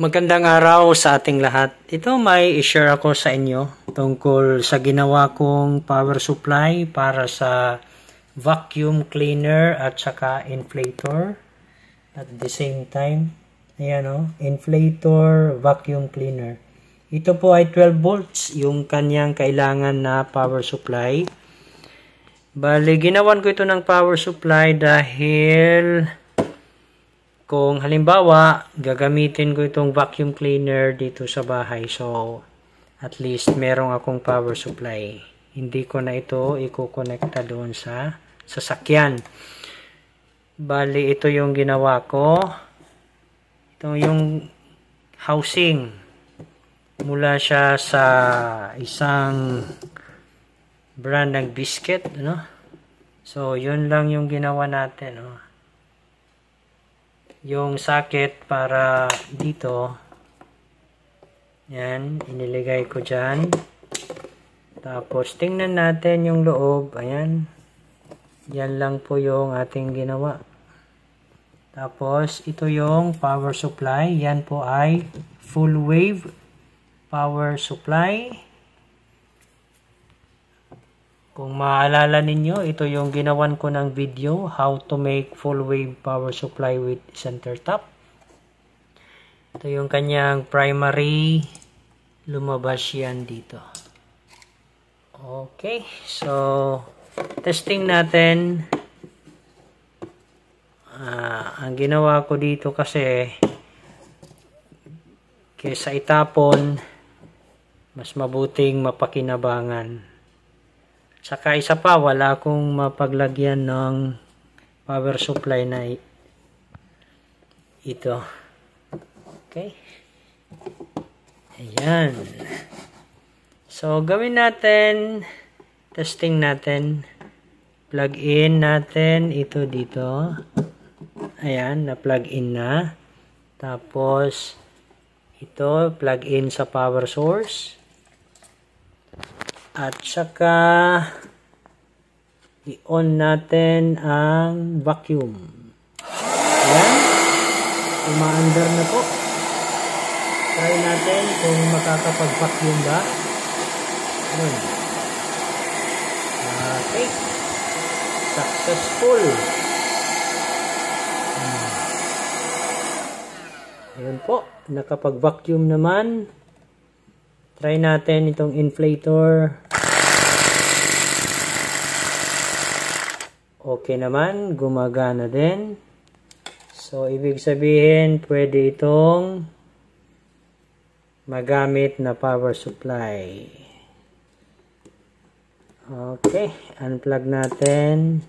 Magandang araw sa ating lahat. Ito may i-share ako sa inyo tungkol sa ginawa kong power supply para sa vacuum cleaner at saka inflator. At the same time, ayan o, inflator, vacuum cleaner. Ito po ay 12 volts yung kanyang kailangan na power supply. Bali, ginawan ko ito ng power supply dahil kung halimbawa, gagamitin ko itong vacuum cleaner dito sa bahay. So, at least merong akong power supply. Hindi ko na ito i-connecta doon sa sasakyan. Bali, ito yung ginawa ko. Ito yung housing. Mula siya sa isang brand ng biscuit. Ano? So, yun lang yung ginawa natin. No? Yung socket para dito, yan, iniligay ko dyan. Tapos, tingnan natin yung loob. Ayan. Yan lang po yung ating ginawa. Tapos, ito yung power supply. Yan po ay full wave power supply. Kung maalala ninyo, ito yung ginawan ko ng video, how to make full wave power supply with center tap. Ito yung kanyang primary, lumabas yan dito. Okay, so testing natin. Ang ginawa ko dito kasi, kaysa itapon, mas mabuting mapakinabangan. Saka isa pa, wala akong mapaglagyan ng power supply na ito. Okay. Ayan. So, gawin natin, testing natin. Plug in natin ito dito. Ayan, na-plug in na. Tapos, ito, plug in sa power source. At saka i-on natin ang vacuum. Ayan. Umaandar na po. Try natin kung makakapag-vacuum ba. Ayan. Okay. Successful. Ayan po. Nakapag-vacuum naman. Try natin itong inflator. Okay naman, gumagana din. So, ibig sabihin, pwede itong magamit na power supply. Okay, unplug natin.